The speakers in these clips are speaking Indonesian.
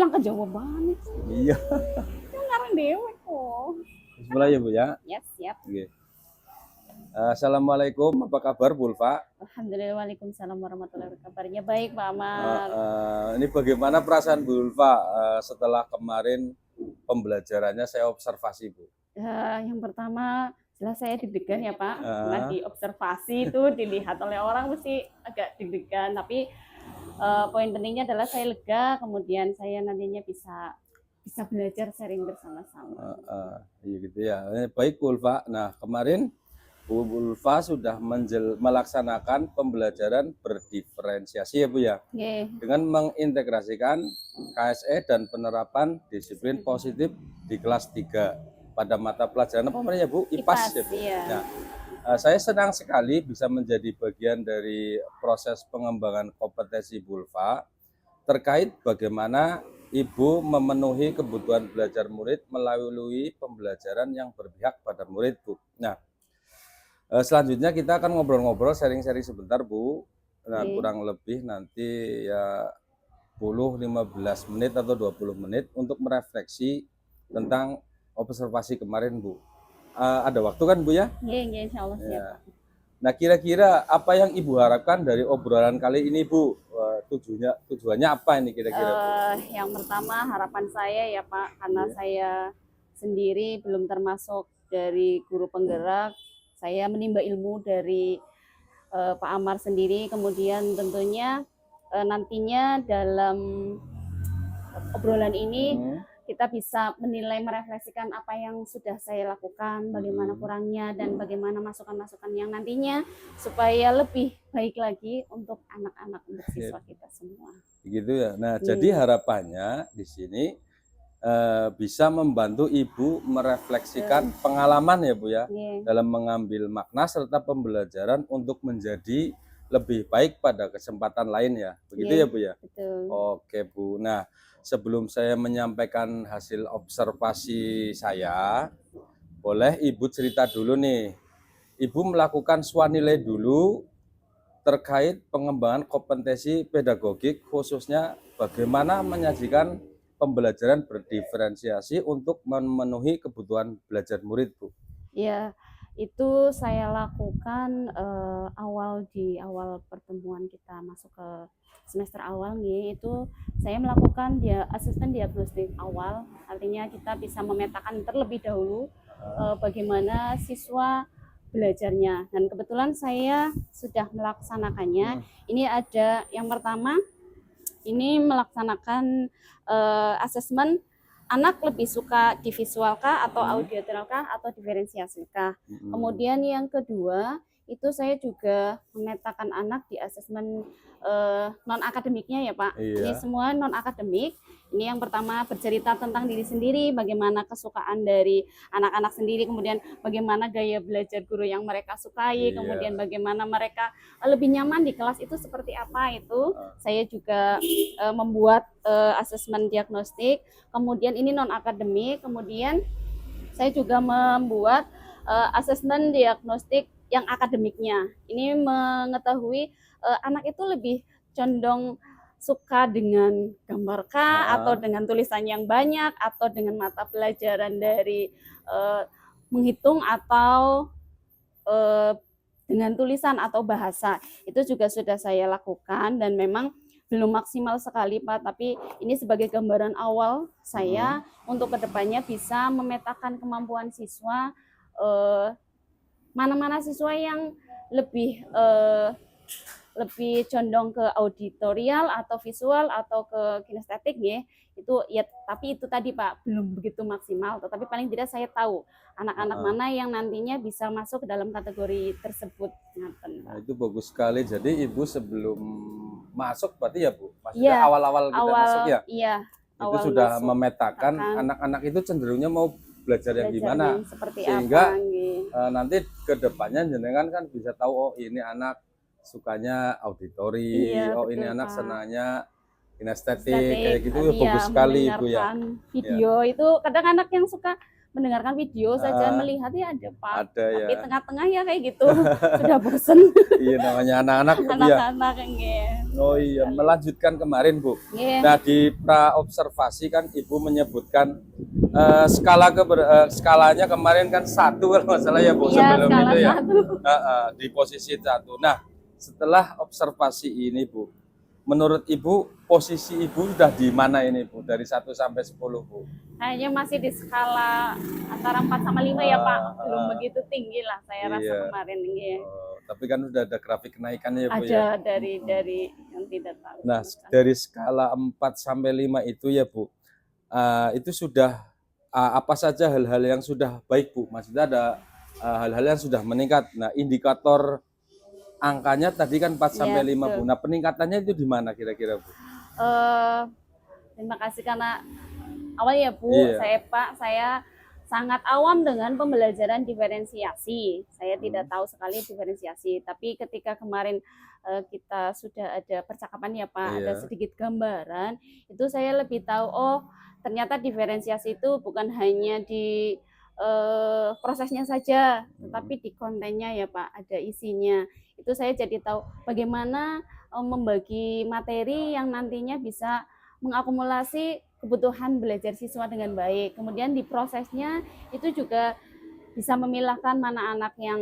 bilang ke Jawa banget. Iya. Yang ngarang dewe kok. Bismillah ya Bu ya. Ya, siap. Oke. Assalamualaikum, apa kabar Bu Ulfa? Alhamdulillah, waalaikumsalam warahmatullahi wabarakatuh. Kabarnya baik, Pak Amar. Ini bagaimana perasaan Bu Ulfa setelah kemarin pembelajarannya saya observasi Bu? Yang pertama, jelas saya deg-degan ya Pak. Karena diobservasi itu dilihat oleh orang mesti agak deg-degan. Tapi poin pentingnya adalah saya lega, kemudian saya nantinya bisa belajar sharing bersama-sama. Iya gitu ya. Baik Bu Ulfa. Nah kemarin Bu Ulfa sudah melaksanakan pembelajaran berdiferensiasi ya Bu ya. Dengan mengintegrasikan KSE dan penerapan disiplin positif di kelas 3 pada mata pelajaran apa namanya Bu? IPAS ya Bu. Iya. Nah, saya senang sekali bisa menjadi bagian dari proses pengembangan kompetensi Bu Ulfa terkait bagaimana Ibu memenuhi kebutuhan belajar murid melalui pembelajaran yang berpihak pada murid Bu. Nah, selanjutnya kita akan ngobrol-ngobrol, sharing-sharing sebentar Bu. Nah, kurang lebih nanti ya 10-15 menit atau 20 menit untuk merefleksi tentang observasi kemarin Bu. Ada waktu kan Bu ya? Iya, insya Allah siap. Ya. Nah kira-kira apa yang Ibu harapkan dari obrolan kali ini Bu? Tujuannya apa ini kira-kira Bu? Yang pertama harapan saya ya Pak, karena saya sendiri belum termasuk dari guru penggerak, saya menimba ilmu dari Pak Amar sendiri, kemudian tentunya nantinya dalam obrolan ini kita bisa menilai, merefleksikan apa yang sudah saya lakukan, bagaimana kurangnya, dan bagaimana masukan-masukan yang nantinya supaya lebih baik lagi untuk anak-anak, untuk siswa kita semua. Gitu ya. Nah, jadi harapannya di sini bisa membantu Ibu merefleksikan pengalaman ya Bu ya, dalam mengambil makna serta pembelajaran untuk menjadi lebih baik pada kesempatan lain ya. Begitu ya Bu ya? Betul. Oke Bu. Nah, sebelum saya menyampaikan hasil observasi saya, boleh Ibu cerita dulu nih. Ibu melakukan swanilai dulu terkait pengembangan kompetensi pedagogik, khususnya bagaimana menyajikan pembelajaran berdiferensiasi untuk memenuhi kebutuhan belajar murid Bu. Ya, itu saya lakukan di awal pertemuan kita masuk ke semester awal nih, itu saya melakukan asesmen diagnostik awal, artinya kita bisa memetakan terlebih dahulu bagaimana siswa belajarnya, dan kebetulan saya sudah melaksanakannya. Ini ada yang pertama, ini melaksanakan asesmen anak lebih suka di visual kah atau audioteral kah atau diferensiasi kah. Kemudian yang kedua itu saya juga memetakan anak di asesmen non akademiknya ya Pak. Ini semua non akademik. Ini yang pertama bercerita tentang diri sendiri, bagaimana kesukaan dari anak-anak sendiri, kemudian bagaimana gaya belajar guru yang mereka sukai, kemudian bagaimana mereka lebih nyaman di kelas itu seperti apa itu. Saya juga membuat asesmen diagnostik. Kemudian ini non akademik. Kemudian saya juga membuat asesmen diagnostik yang akademiknya. Ini mengetahui anak itu lebih condong suka dengan gambar kah, atau dengan tulisan yang banyak, atau dengan mata pelajaran dari menghitung, atau dengan tulisan atau bahasa. Itu juga sudah saya lakukan dan memang belum maksimal sekali Pak, tapi ini sebagai gambaran awal saya untuk kedepannya bisa memetakan kemampuan siswa, mana-mana siswa yang lebih condong ke auditorial atau visual atau ke kinestetik ya. Itu ya, tapi itu tadi Pak belum begitu maksimal, tetapi paling tidak saya tahu anak-anak mana yang nantinya bisa masuk ke dalam kategori tersebut. Nah, itu bagus sekali. Jadi Ibu sebelum masuk berarti ya Bu, maksudnya awal-awal kita masuk ya, itu sudah memetakan anak-anak itu cenderungnya mau belajar yang gimana, sehingga nanti ke depannya jenengan kan bisa tahu, oh ini anak sukanya auditori, oh ini anak senangnya kinestetik, kayak gitu ya. Bagus sekali Ibu ya. Video itu kadang anak yang suka mendengarkan video saja, melihat ya ada Pak. Ada ya. Tapi tengah-tengah ya kayak gitu. Sudah bosen. Iya, namanya anak-anak Bu ya. Anak-anak nggih. Oh iya, melanjutkan kemarin Bu. Nggih. Nah, di pra observasi kan Ibu menyebutkan skalanya kemarin kan 1 kalau nggak salah ya Bu, Iya, sebelum skala itu ya. 1. Di posisi 1. Nah, setelah observasi ini Bu, menurut Ibu posisi Ibu sudah di mana ini Bu, dari 1 sampai 10 Bu? Kayaknya masih di skala antara 4 sama 5 ya Pak. Belum begitu tinggi lah saya rasa Iya. kemarin nggih. Tapi kan sudah ada grafik kenaikannya ya Bu Ada ya. dari yang tidak tahu. Nah, dari skala 4 sampai 5 itu ya Bu, itu sudah apa saja hal-hal yang sudah baik Bu? Maksudnya ada hal-hal yang sudah meningkat. Nah, indikator angkanya tadi kan 4 sampai 5 Bu. betul. Nah, peningkatannya itu di mana kira-kira Bu? Terima kasih karena awal ya Bu, Iya. saya sangat awam dengan pembelajaran diferensiasi. Saya tidak tahu sekali diferensiasi, tapi ketika kemarin kita sudah ada percakapan ya Pak, ada Iya. sedikit gambaran, itu saya lebih tahu oh ternyata diferensiasi itu bukan hanya di prosesnya saja, tetapi di kontennya ya Pak, ada isinya. Itu saya jadi tahu bagaimana membagi materi yang nantinya bisa mengakumulasi kebutuhan belajar siswa dengan baik. Kemudian di prosesnya itu juga bisa memilahkan mana anak yang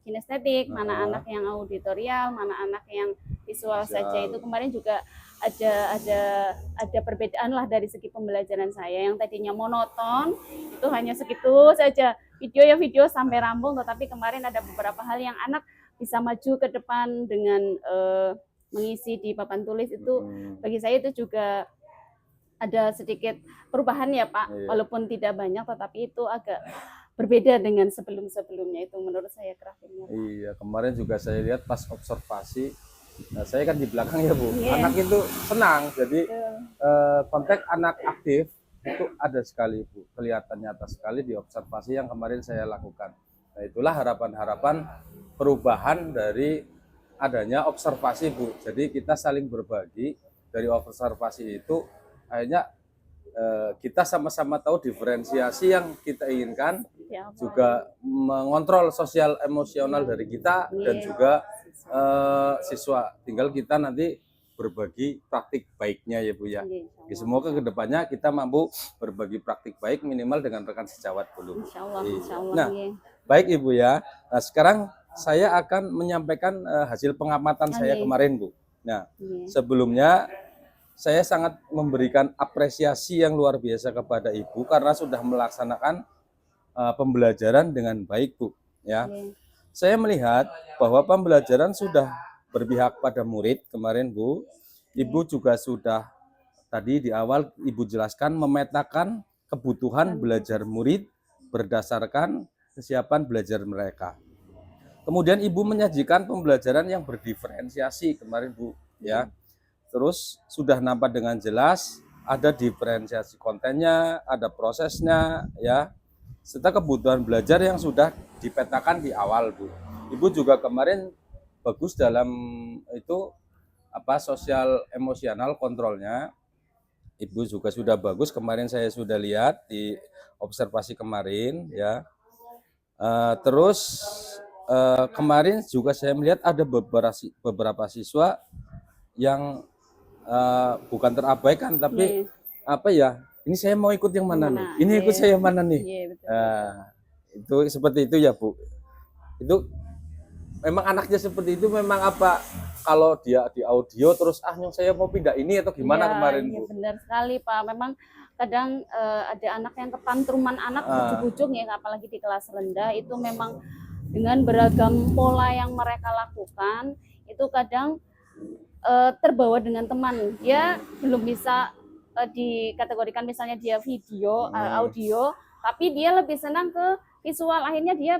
kinestetik, mana anak yang auditorial, mana anak yang visual saja. Itu kemarin juga ada perbedaan lah dari segi pembelajaran saya yang tadinya monoton itu hanya segitu saja video ya video sampai rampung, tetapi kemarin ada beberapa hal yang anak bisa maju ke depan dengan mengisi di papan tulis itu bagi saya itu juga ada sedikit perubahan ya Pak, walaupun tidak banyak tetapi itu agak berbeda dengan sebelum-sebelumnya itu menurut saya grafiknya. Iya, kemarin juga saya lihat pas observasi. Nah, saya kan di belakang ya Bu. Anak itu senang, jadi konteks anak aktif itu ada sekali Bu. Kelihatan nyata sekali di observasi yang kemarin saya lakukan. Nah, itulah harapan-harapan perubahan dari adanya observasi Bu. Jadi kita saling berbagi dari observasi itu, akhirnya kita sama-sama tahu diferensiasi yang kita inginkan, juga mengontrol sosial emosional dari kita dan juga siswa. Tinggal kita nanti berbagi praktik baiknya ya Bu ya. Semoga kedepannya kita mampu berbagi praktik baik minimal dengan rekan sejawat dulu. Insya Allah. Nah, baik Ibu ya. Nah, sekarang saya akan menyampaikan hasil pengamatan saya kemarin Bu. Nah, sebelumnya saya sangat memberikan apresiasi yang luar biasa kepada Ibu karena sudah melaksanakan pembelajaran dengan baik Bu ya. Saya melihat bahwa pembelajaran sudah berpihak pada murid kemarin Bu. Ibu juga sudah tadi di awal Ibu jelaskan memetakan kebutuhan belajar murid berdasarkan kesiapan belajar mereka. Kemudian Ibu menyajikan pembelajaran yang berdiferensiasi kemarin Bu ya. Terus sudah nampak dengan jelas ada diferensiasi kontennya, ada prosesnya ya, serta kebutuhan belajar yang sudah dipetakan di awal Bu. Ibu juga kemarin bagus dalam itu sosial emosional kontrolnya. Ibu juga sudah bagus kemarin saya sudah lihat di observasi kemarin ya. Terus kemarin juga saya melihat ada beberapa siswa yang bukan terabaikan tapi ini saya mau ikut yang mana nih, ini ikut saya yang mana nih. Itu seperti itu ya Bu. Itu memang anaknya seperti itu, memang kalau dia di audio terus saya mau pindah ini atau gimana kemarin Bu? Benar sekali Pak, memang kadang ada anak yang kepantruman anak bujuk-bujuk ya, apalagi di kelas rendah itu memang dengan beragam pola yang mereka lakukan itu kadang terbawa dengan teman, dia belum bisa dikategorikan misalnya dia video, audio, tapi dia lebih senang ke visual, akhirnya dia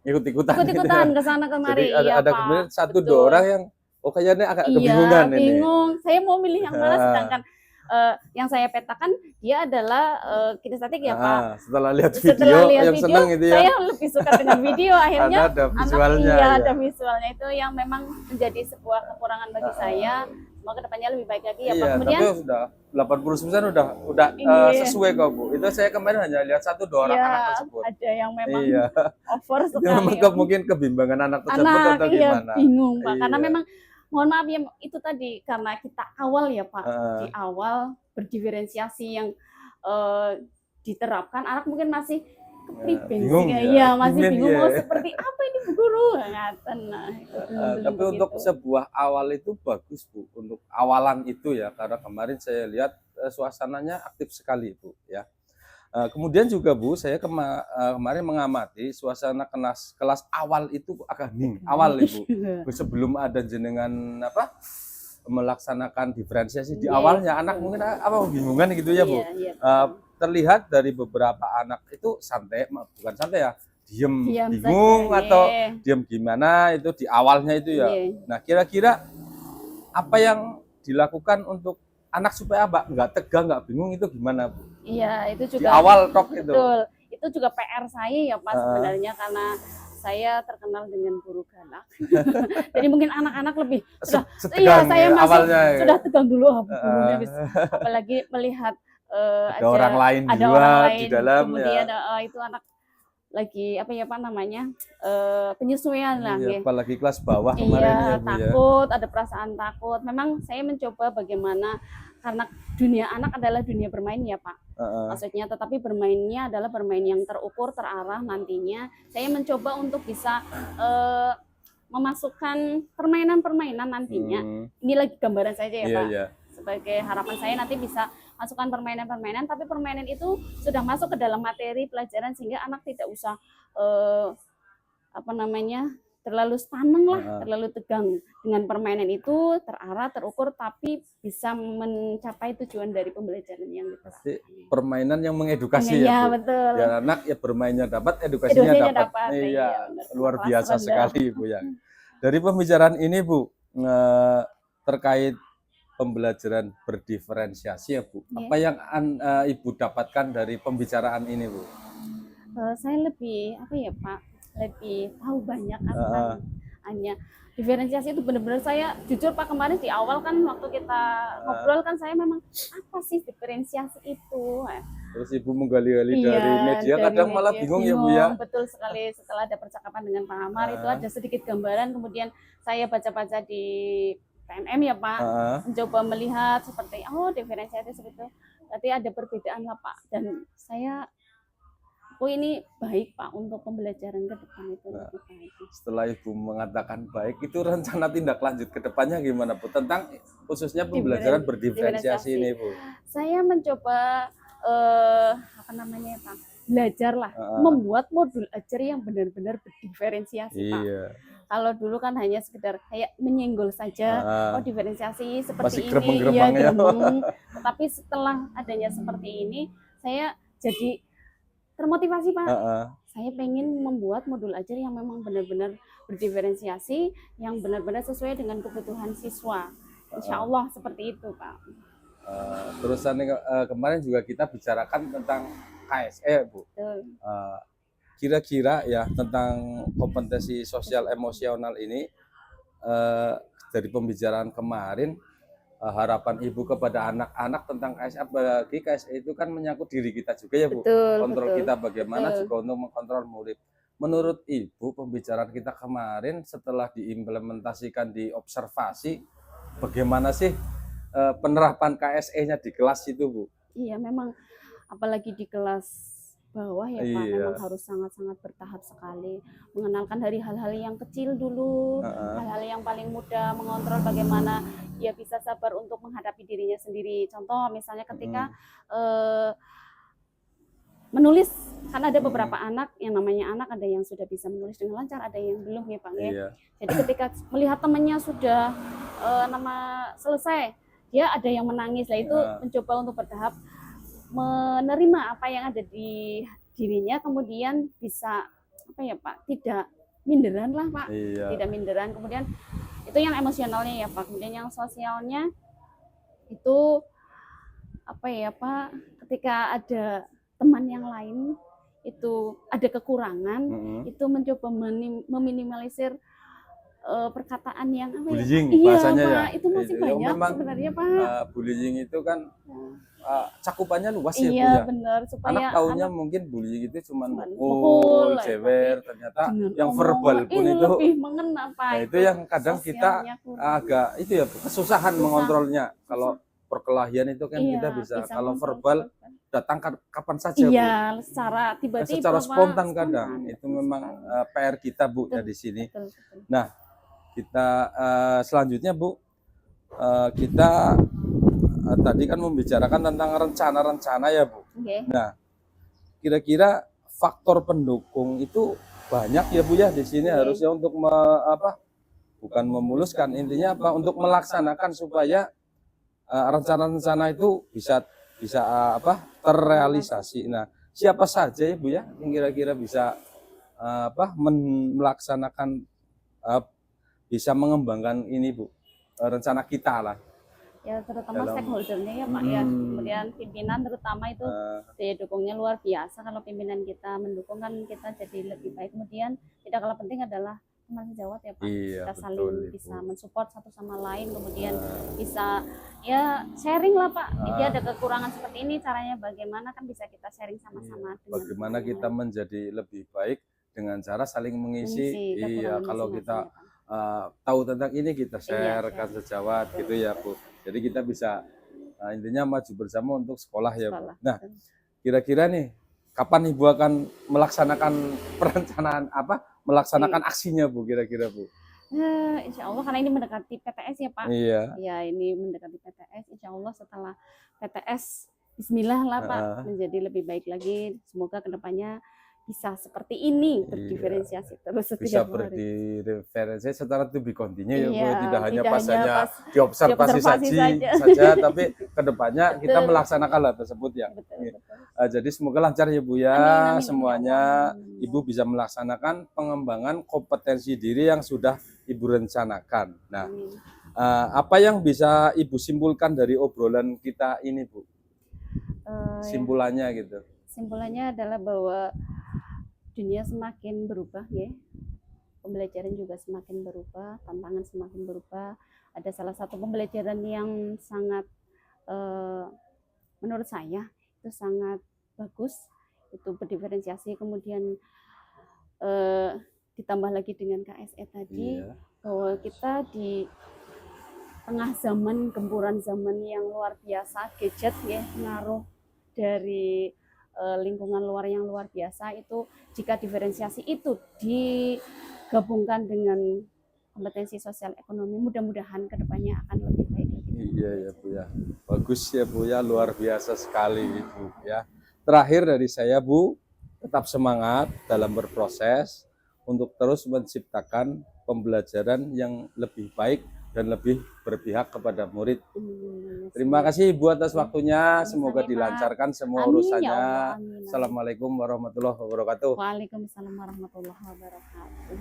ikut-ikutan ke sana kemari. Jadi ada kemudian 1-2 orang yang kayaknya agak kebingungan ini. Bingung, saya mau milih yang mana sedangkan yang saya petakan dia adalah kinestetik ya Pak. Setelah lihat video yang senang itu ya. Saya lebih suka dengan video, akhirnya ada visualnya. Ada visualnya itu yang memang menjadi sebuah kekurangan bagi saya. semoga kedepannya lebih baik lagi ya Pak. Iya, Kemudian tapi sudah 80% udah iya, sesuai kok Bu. Itu saya kemarin hanya lihat 1-2 orang iya anak tersebut. ada yang memang Iya. over Itu sekali memang ya. mungkin kebimbangan anak tersebut Anak atau iya gimana? bingung Pak, karena Iya. memang mohon maaf ya itu tadi karena kita awal ya Pak, di Heeh. awal berdiferensiasi yang eh, diterapkan anak mungkin masih kepriben sih Bingung ya, ya masih ingin bingung ya. mau seperti apa ini Bu Guru ngaten nah itu belum Tapi untuk begitu. sebuah awal itu bagus Bu, untuk awalan itu ya, karena kemarin saya lihat suasananya aktif sekali Bu ya. Kemudian juga Bu, saya kemarin mengamati suasana kelas awal itu agak hening, awal Ibu. Sebelum ada jenengan apa melaksanakan diferensiasi di Iya, awalnya, anak betul. mungkin apa bingungan gitu ya Bu. Iya, iya Eh, betul. Terlihat dari beberapa anak itu santai, bukan santai ya, diem Diam saja, bingung atau iya. diem gimana itu di awalnya itu ya. Iya. Nah kira-kira apa yang dilakukan untuk anak supaya apa nggak tegang nggak bingung itu gimana Bu? Iya, itu Di juga awal tok itu. betul. Itu juga PR saya ya Pak Heeh. sebenarnya karena saya terkenal dengan guru galak. Jadi mungkin anak-anak lebih sudah iya Setegang saya ya, masih awalnya ya. sudah tegang dulu Bu gurunya Heeh. apalagi melihat Ada orang lain ada juga orang di lain dalam ya. kemudian itu anak lagi apa ya Pak namanya penyesuaian lah Iya, ya. apalagi kelas bawah kemarin Iya, ya Bu ya. takut, ada perasaan takut. Memang saya mencoba bagaimana karena dunia anak adalah dunia bermain ya Pak. Heeh. Maksudnya tetapi bermainnya adalah bermain yang terukur, terarah nantinya. Saya mencoba untuk bisa memasukkan permainan-permainan nantinya. Ini lagi gambaran saja ya Iya, Pak. iya. Sebagai harapan saya nanti bisa masukkan permainan-permainan, tapi permainan itu sudah masuk ke dalam materi pelajaran sehingga anak tidak usah apa namanya terlalu spaneng lah, terlalu tegang dengan permainan itu terarah, terukur, tapi bisa mencapai tujuan dari pembelajaran yang Pasti diterapkan. permainan yang mengedukasi Iya, ya Bu. betul. Biar anak ya bermainnya dapat, edukasinya Edukasinya dapat. dapat, Iya, iya, benar. luar Kelas biasa rendah. sekali Bu ya. Dari pembicaraan ini Bu, terkait pembelajaran berdiferensiasi ya Bu. Iya. Apa yang Ibu dapatkan dari pembicaraan ini Bu? Saya lebih apa ya Pak, lebih tahu banyak akan hanya diferensiasi itu benar-benar saya jujur Pak kemarin di awal kan waktu kita ngobrol kan saya memang apa sih diferensiasi itu. Terus Ibu menggali-gali Iya, dari media dari kadang malah media bingung ya Bu ya. Betul sekali setelah ada percakapan dengan Pak Amar itu ada sedikit gambaran kemudian saya baca-baca di PMM ya Pak, mencoba melihat seperti diferensiasi seperti itu. Berarti ada perbedaan lah Pak dan saya ini baik Pak untuk pembelajaran ke depan itu lebih baik. Setelah Ibu mengatakan baik, itu rencana tindak lanjut ke depannya gimana Bu? Tentang khususnya pembelajaran berdiferensiasi ini Bu. Saya mencoba apa namanya Pak, belajar lah, membuat modul ajar yang benar-benar berdiferensiasi Pak. Iya. Kalau dulu kan hanya sekedar kayak menyenggol saja, diferensiasi seperti masih ini, iya gremeng. Tetapi setelah adanya seperti ini, saya jadi termotivasi Pak. Saya pengen membuat modul ajar yang memang benar-benar berdiferensiasi, yang benar-benar sesuai dengan kebutuhan siswa. Insya Allah seperti itu Pak. Terusan kemarin juga kita bicarakan tentang KSE Bu. Kira-kira ya tentang kompetensi sosial emosional ini dari pembicaraan kemarin harapan Ibu kepada anak-anak tentang KSE, bagi KSE itu kan menyangkut diri kita juga ya Bu. Kontrol kita bagaimana juga untuk mengkontrol murid. Menurut Ibu pembicaraan kita kemarin setelah diimplementasikan di observasi, bagaimana sih penerapan KSE-nya di kelas itu Bu? Iya memang apalagi di kelas bawah ya Pak, memang harus sangat-sangat bertahap sekali, mengenalkan dari hal-hal yang kecil dulu, hal-hal yang paling mudah, mengontrol bagaimana dia bisa sabar untuk menghadapi dirinya sendiri. Contoh misalnya ketika menulis, kan ada beberapa anak yang namanya anak ada yang sudah bisa menulis dengan lancar, ada yang belum ya Pak ya. Jadi ketika melihat temannya sudah selesai, dia ada yang menangis, lah itu mencoba untuk bertahap menerima apa yang ada di dirinya, kemudian bisa apa ya Pak, tidak minderan lah Pak, tidak minderan. Kemudian itu yang emosionalnya ya Pak. Kemudian yang sosialnya itu apa ya Pak, ketika ada teman yang lain itu ada kekurangan, itu mencoba meminimalisir perkataan yang apa ya, Pak? Bullying Iya, bahasanya ya. Pak, itu masih Itu banyak memang sebenarnya, Pak. bullying itu kan cakupannya luas ya Bu Iya, ya. benar, Anak supaya taunya anak mungkin bullying itu cuman cuman mukul, mukul, jewer, tapi ternyata dengan yang verbal omongan pun itu lebih mengena, Pak, nah itu yang kadang kita sosialnya kurang. agak itu ya kesusahan Susah. mengontrolnya. Kalau perkelahian itu kan kita Iya, bisa, bisa kalau ngontrol verbal verbal. datang kapan saja Bu. Iya, secara tiba-tiba, Secara Pak, spontan kadang spontan, itu betul memang sekali. PR kita Bu ya Betul, di sini. betul, betul. Nah kita selanjutnya Bu, kita tadi kan membicarakan tentang rencana-rencana ya Bu. Oke. Nah kira-kira faktor pendukung itu banyak ya Bu ya di sini Oke. harusnya untuk bukan memuluskan, intinya apa, untuk melaksanakan supaya rencana-rencana itu bisa terrealisasi. Nah siapa saja ya Bu ya yang kira-kira bisa melaksanakan bisa mengembangkan ini Bu, rencana kita lah. Ya, terutama Dalam- stakeholdernya ya, Pak, ya. Kemudian pimpinan terutama itu daya dukungnya luar biasa. Kalau pimpinan kita mendukung kan kita jadi lebih baik. Kemudian tidak kalah penting adalah teman sejawat ya, Pak. Iya, Kita betul, saling Ibu. bisa mensupport satu sama lain, kemudian bisa ya sharing lah, Pak. Dia ada kekurangan seperti ini, caranya bagaimana kan bisa kita sharing sama-sama. dengan Bagaimana orang kita lain. menjadi lebih baik dengan cara saling mengisi. Iya, kekurangan kalau masing-masing kita ya, Pak. tahu tentang ini kita share Iya, kan sejawat gitu ya Bu. Jadi kita bisa intinya maju bersama untuk sekolah ya Bu. Sekolah. Nah kira-kira nih kapan Ibu akan melaksanakan perencanaan melaksanakan aksinya Bu kira-kira Bu? Insya Allah karena ini mendekati PTS ya, Pak. Iya. Ya, ini mendekati PTS. Insya Allah setelah PTS, Bismillah lah, Pak, menjadi lebih baik lagi. Semoga kedepannya bisa seperti ini, berdiferensiasi terus Bisa setiap hari. berdiferensiasi secara to be continue ya Bu, Iya, tidak hanya tidak pas hanya hanya pas diobservasi diobservasi saja, tapi kedepannya kita Betul. melaksanakan hal tersebut ya. Betul, betul. Jadi semoga lancar ya Bu ya, Amin, amin, semuanya amin. Ibu bisa melaksanakan pengembangan kompetensi diri yang sudah Ibu rencanakan. Nah, Amin. apa yang bisa Ibu simpulkan dari obrolan kita ini Bu? Ya, Simpulannya gitu. simpulannya adalah bahwa dunia semakin berubah ya. Pembelajaran juga semakin berubah, tantangan semakin berubah. Ada salah satu pembelajaran yang sangat menurut saya itu sangat bagus, itu berdiferensiasi, kemudian ditambah lagi dengan KSE tadi, bahwa kita di tengah zaman gempuran zaman yang luar biasa, gadget ya, pengaruh dari lingkungan luar yang luar biasa, itu jika diferensiasi itu digabungkan dengan kompetensi sosial ekonomi, mudah-mudahan kedepannya akan lebih baik lagi. Iya ya Bu ya, bagus ya Bu ya, luar biasa sekali Ibu ya. Terakhir dari saya Bu, tetap semangat dalam berproses untuk terus menciptakan pembelajaran yang lebih baik dan lebih berpihak kepada murid. Terima kasih Ibu atas waktunya, semoga dilancarkan semua urusannya. Assalamualaikum warahmatullahi wabarakatuh. Waalaikumsalam warahmatullahi wabarakatuh.